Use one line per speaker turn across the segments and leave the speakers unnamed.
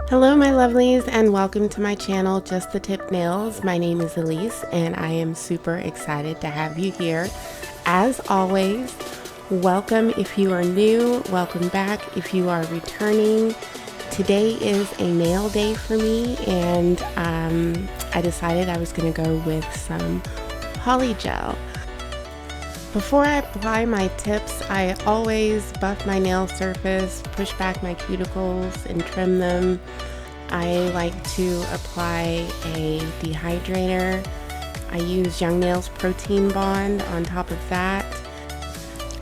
Hello my lovelies and welcome to my channel Just the Tip Nails. My name is Elise and I am super excited to have you here. As always, welcome if you are new, welcome back if you are returning. Today is a nail day for me and I decided I was going to go with some Polygel. Before I apply my tips, I always buff my nail surface, push back my cuticles, and trim them. I like to apply a dehydrator. I use Young Nails Protein Bond on top of that.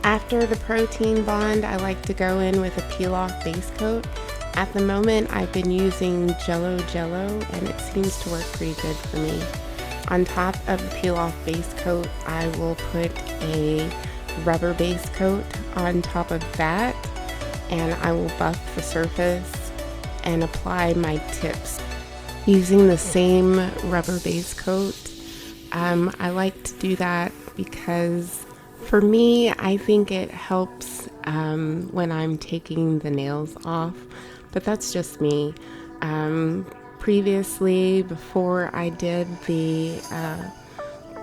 After the Protein Bond, I like to go in with a peel-off base coat. At the moment, I've been using Jello and it seems to work pretty good for me. On top of the peel-off base coat, I will put a rubber base coat on top of that, and I will buff the surface and apply my tips using the same rubber base coat. I like to do that because for me, I think it helps when I'm taking the nails off, but that's just me. Previously, before I did the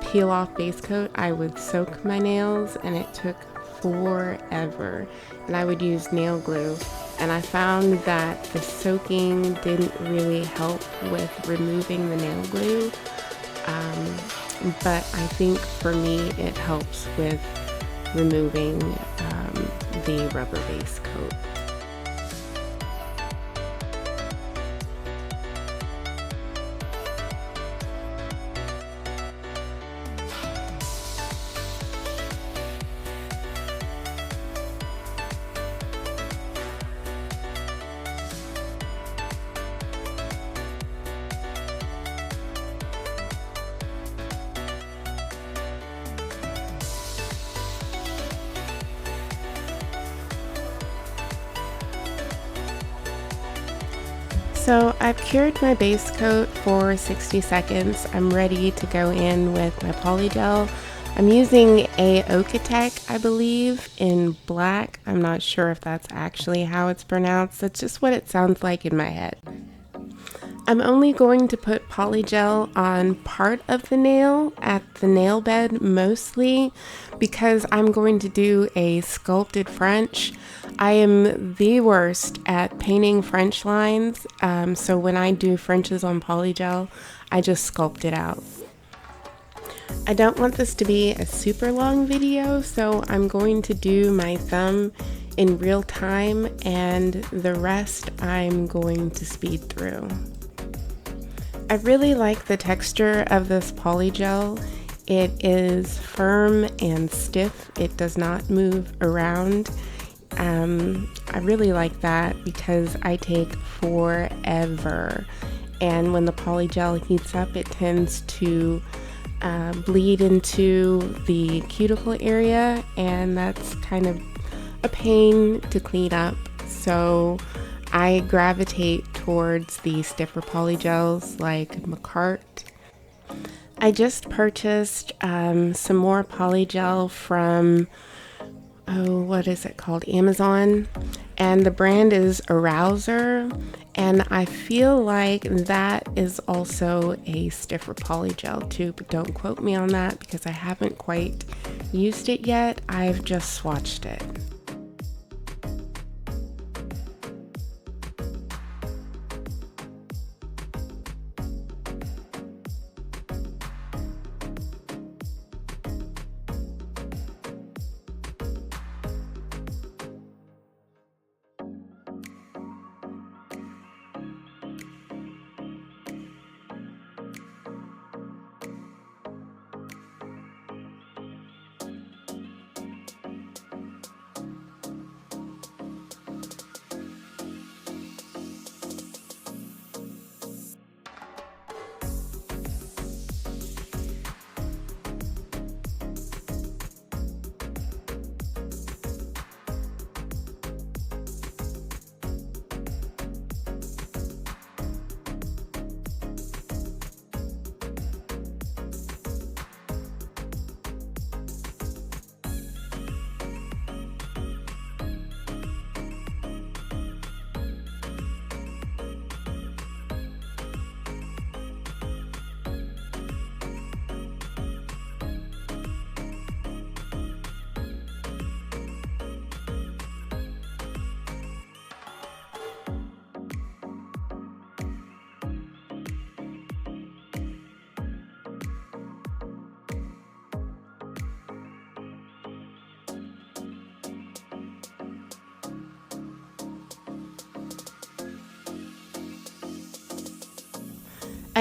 peel off base coat, I would soak my nails and it took forever, and I would use nail glue, and I found that the soaking didn't really help with removing the nail glue, but I think for me it helps with removing the rubber base coat. So I've cured my base coat for 60 seconds. I'm ready to go in with my Polygel. I'm using a Okotek, I believe, in black. I'm not sure if that's actually how it's pronounced. That's just what it sounds like in my head. I'm only going to put Polygel on part of the nail, at the nail bed mostly, because I'm going to do a sculpted French. I am the worst at painting French lines, so when I do Frenches on Polygel, I just sculpt it out. I don't want this to be a super long video, so I'm going to do my thumb in real time and the rest I'm going to speed through. I really like the texture of this Polygel. It is firm and stiff. It does not move around. I really like that because I take forever. And when the Polygel heats up, it tends to bleed into the cuticle area, and that's kind of a pain to clean up. So I gravitate towards the stiffer polygels like McCart. I just purchased some more polygel from, what is it called? Amazon. And the brand is Arouser. And I feel like that is also a stiffer polygel too, but don't quote me on that because I haven't quite used it yet. I've just swatched it.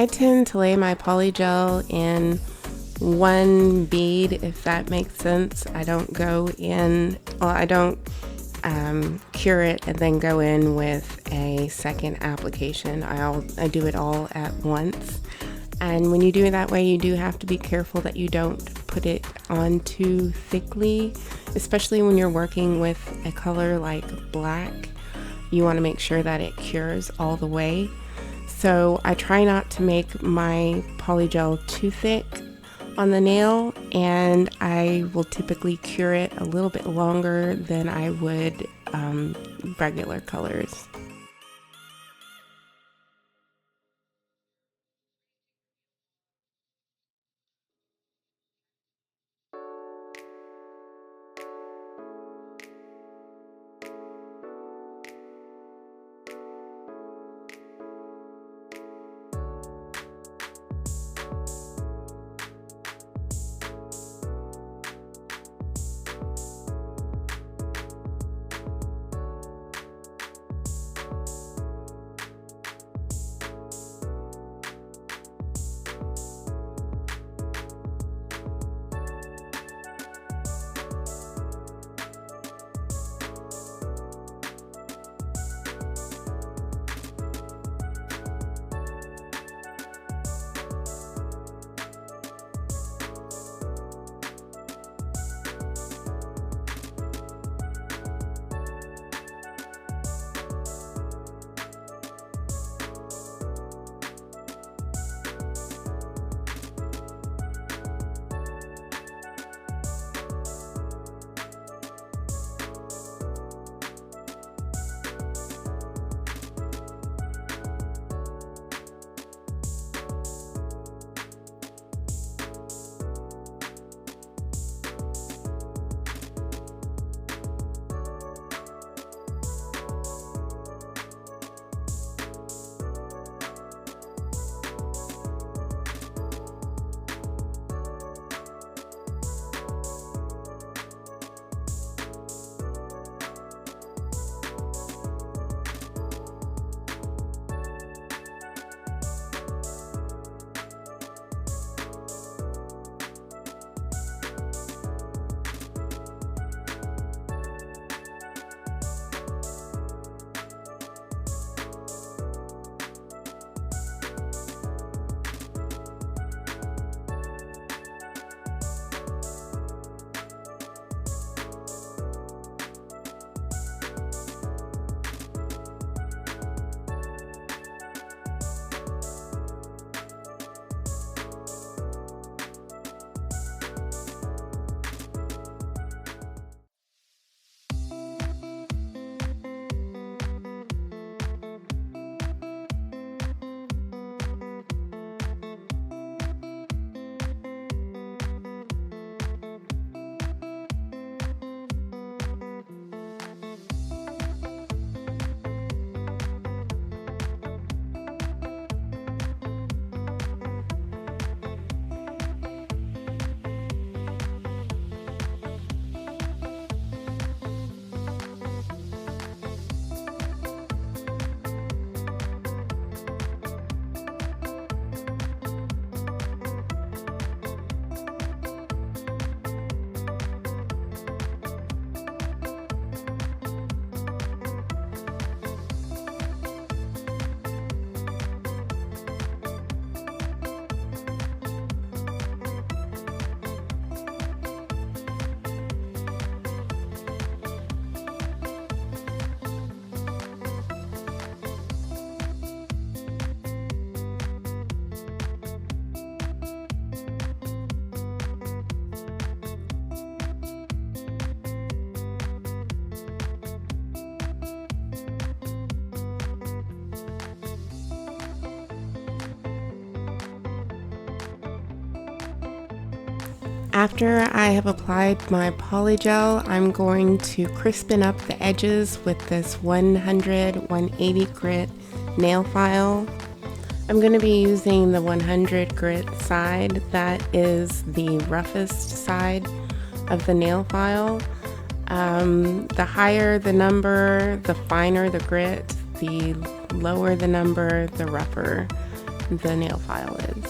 I tend to lay my polygel in one bead, if that makes sense. I don't go in, well, I don't cure it and then go in with a second application. I do it all at once. And when you do it that way, you do have to be careful that you don't put it on too thickly, especially when you're working with a color like black. You want to make sure that it cures all the way. So I try not to make my polygel too thick on the nail, and I will typically cure it a little bit longer than I would regular colors. After I have applied my polygel, I'm going to crispen up the edges with this 180 grit nail file. I'm going to be using the 100 grit side. That is the roughest side of the nail file. The higher the number, the finer the grit. The lower the number, the rougher the nail file is.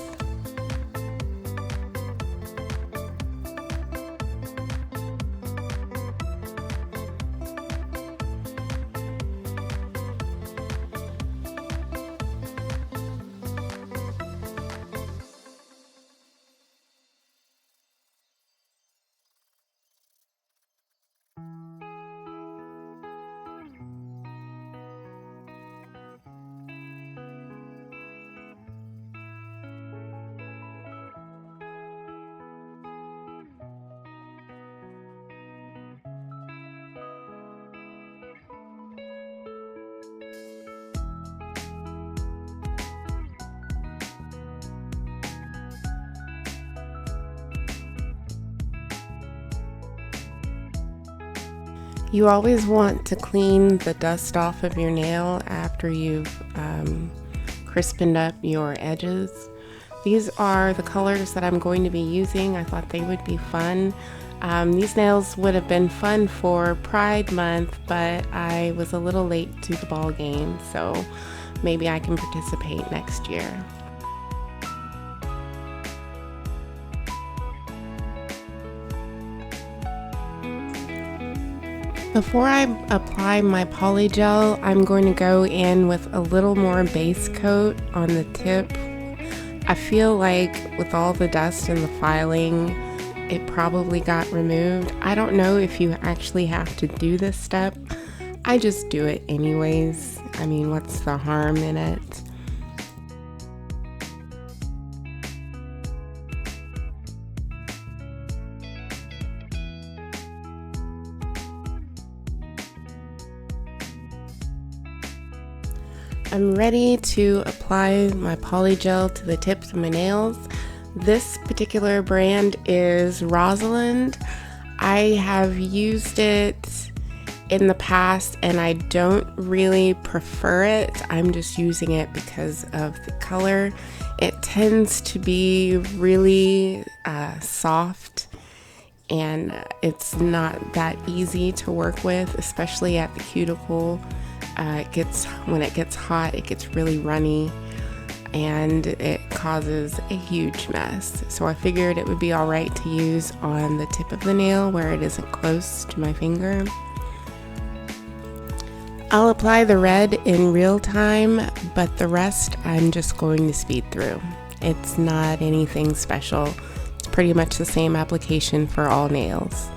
You always want to clean the dust off of your nail after you've crispened up your edges. These are the colors that I'm going to be using. I thought they would be fun. These nails would have been fun for Pride Month, but I was a little late to the ball game, so maybe I can participate next year. Before I apply my Polygel, I'm going to go in with a little more base coat on the tip. I feel like with all the dust and the filing, it probably got removed. I don't know if you actually have to do this step. I just do it anyways. I mean, what's the harm in it? I'm ready to apply my Polygel to the tips of my nails. This particular brand is Rosalind. I have used it in the past and I don't really prefer it. I'm just using it because of the color. It tends to be really soft and it's not that easy to work with, especially at the cuticle. When it gets hot, it gets really runny and it causes a huge mess. So I figured it would be all right to use on the tip of the nail where it isn't close to my finger. I'll apply the red in real time, but the rest I'm just going to speed through. It's not anything special. It's pretty much the same application for all nails.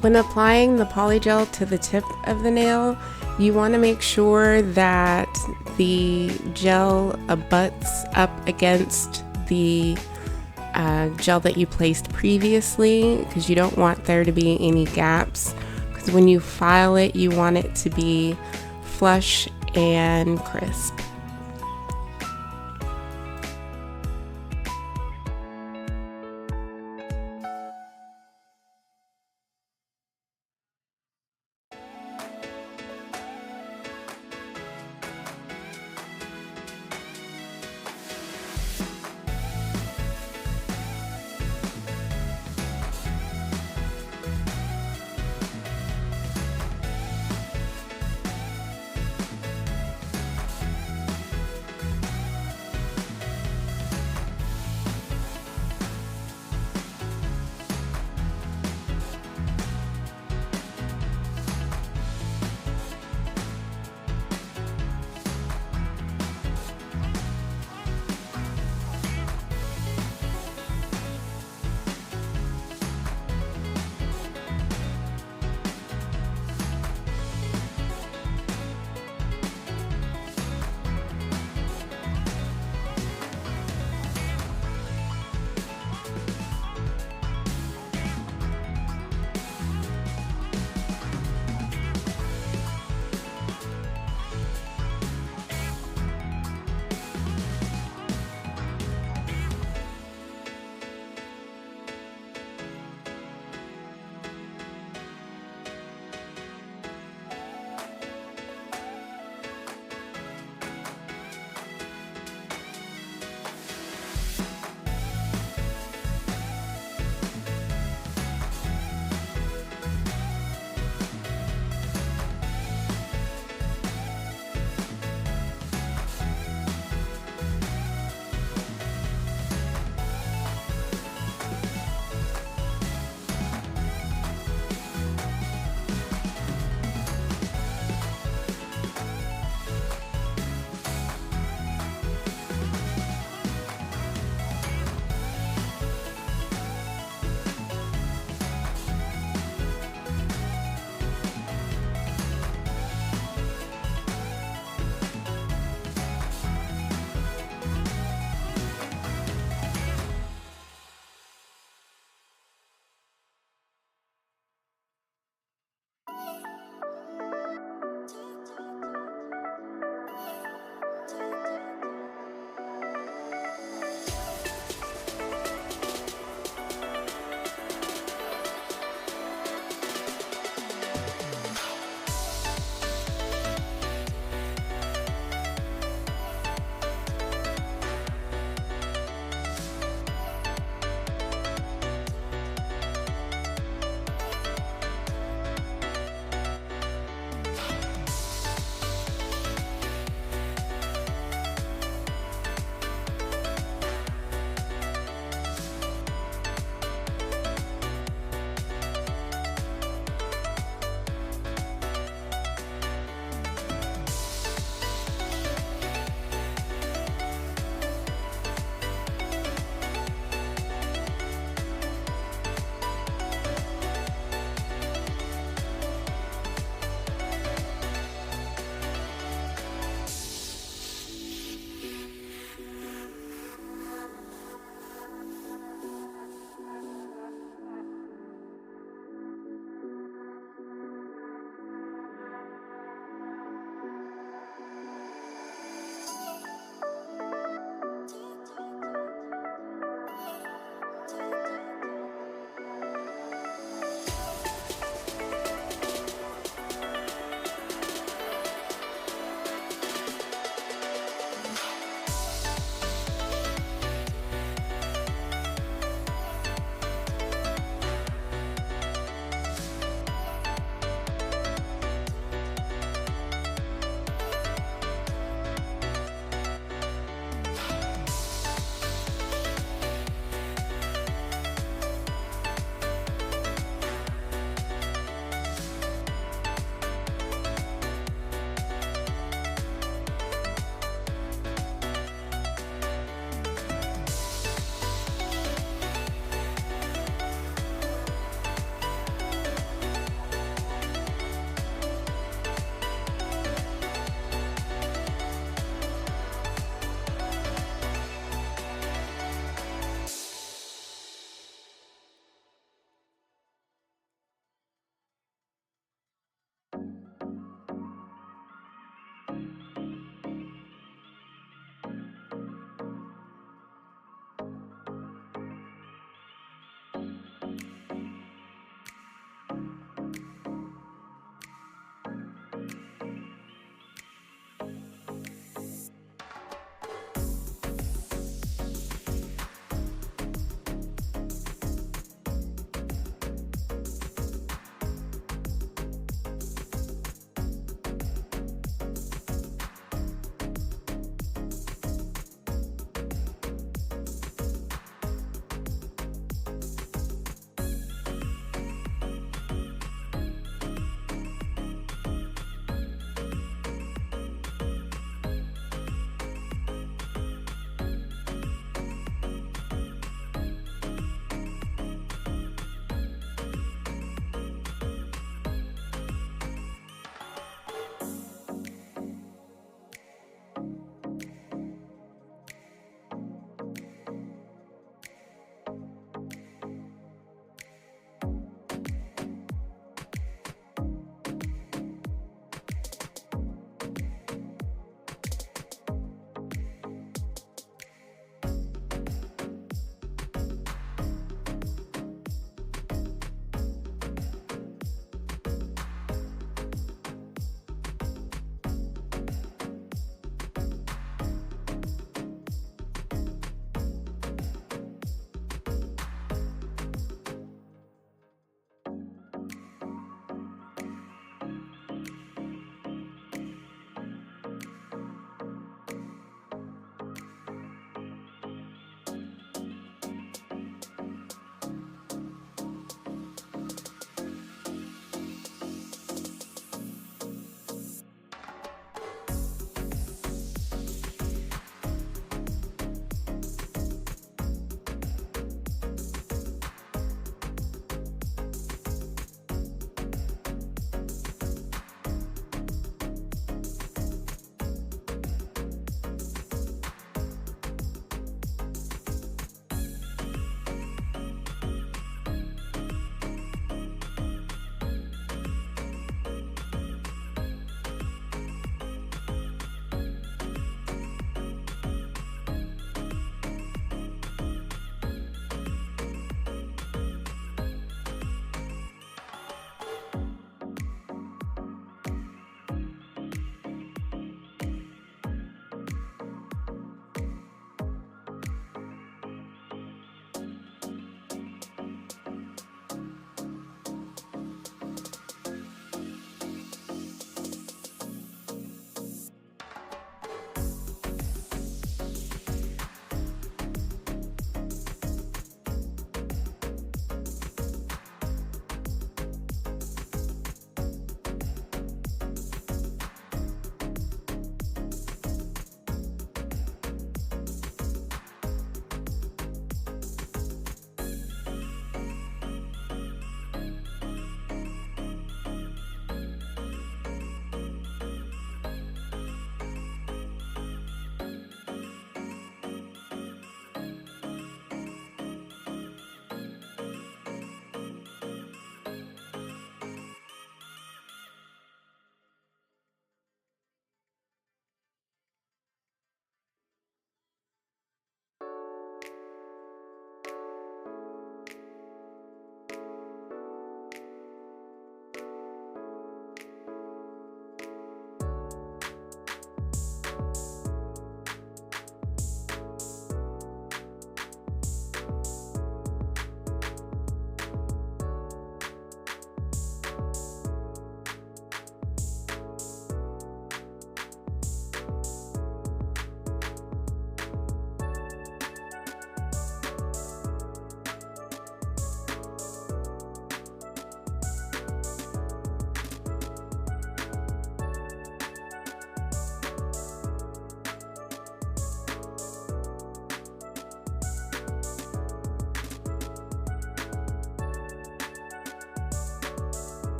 When applying the Polygel to the tip of the nail, you want to make sure that the gel abuts up against the gel that you placed previously, because you don't want there to be any gaps, because when you file it, you want it to be flush and crisp.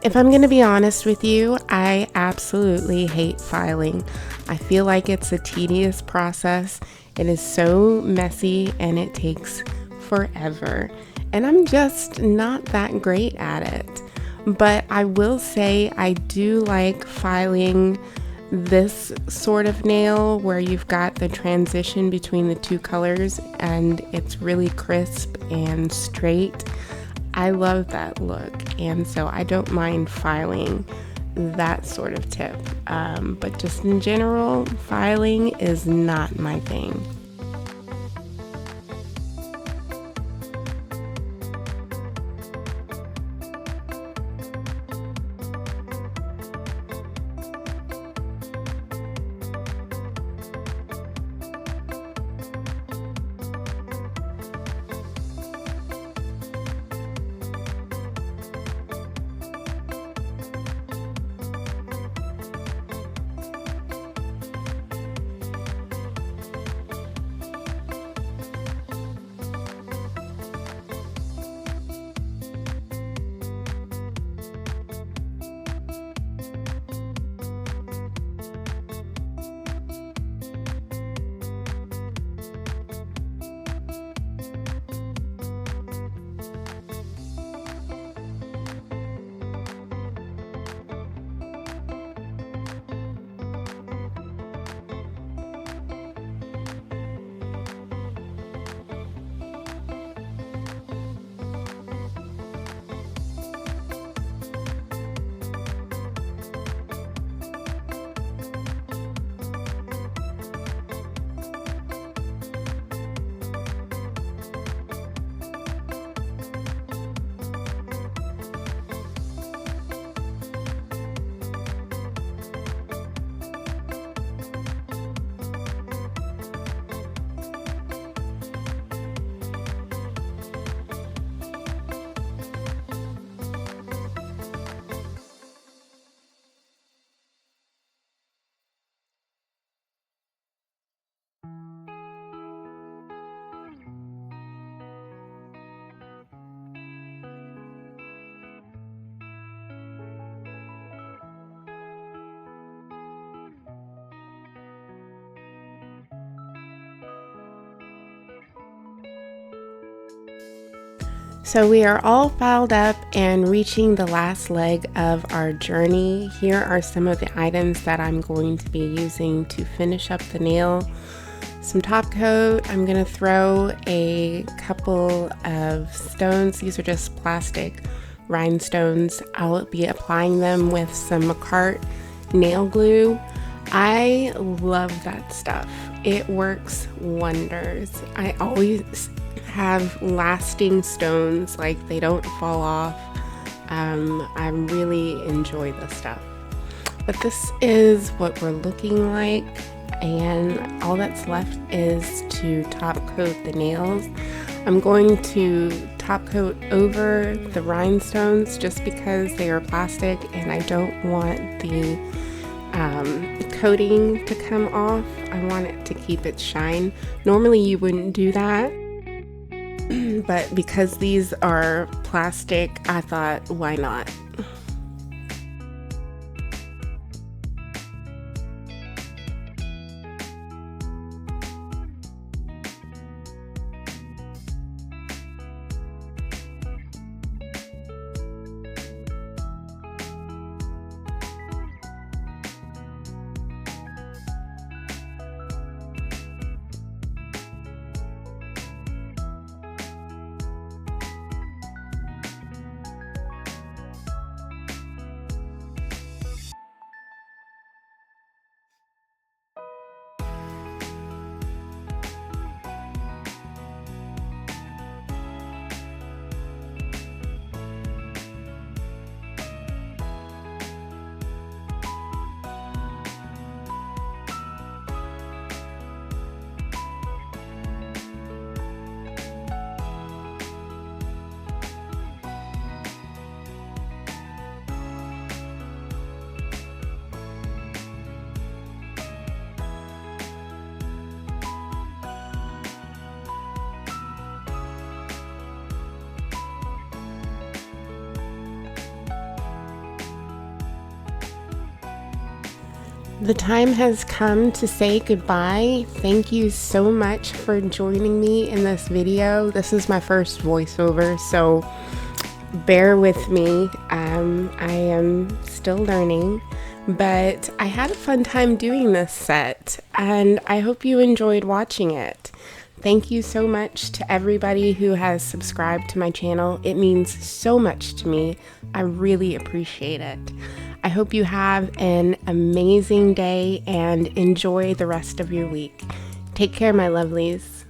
If I'm going to be honest with you, I absolutely hate filing. I feel like it's a tedious process. It is so messy and it takes forever. And I'm just not that great at it. But I will say I do like filing this sort of nail where you've got the transition between the two colors and it's really crisp and straight. I love that look, and so I don't mind filing that sort of tip. But just in general, filing is not my thing. So we are all filed up and reaching the last leg of our journey. Here are some of the items that I'm going to be using to finish up the nail. Some top coat. I'm going to throw a couple of stones. These are just plastic rhinestones. I'll be applying them with some Macart nail glue. I love that stuff. It works wonders. I always have lasting stones, like they don't fall off. I really enjoy this stuff. But this is what we're looking like, and all that's left is to top coat the nails. I'm going to top coat over the rhinestones just because they are plastic and I don't want the coating to come off. I want it to keep its shine. Normally you wouldn't do that, but because these are plastic, I thought, why not? The time has come to say goodbye. Thank you so much for joining me in this video. This is my first voiceover, so bear with me. I am still learning, but I had a fun time doing this set, and I hope you enjoyed watching it. Thank you so much to everybody who has subscribed to my channel. It means so much to me. I really appreciate it. I hope you have an amazing day and enjoy the rest of your week. Take care, my lovelies.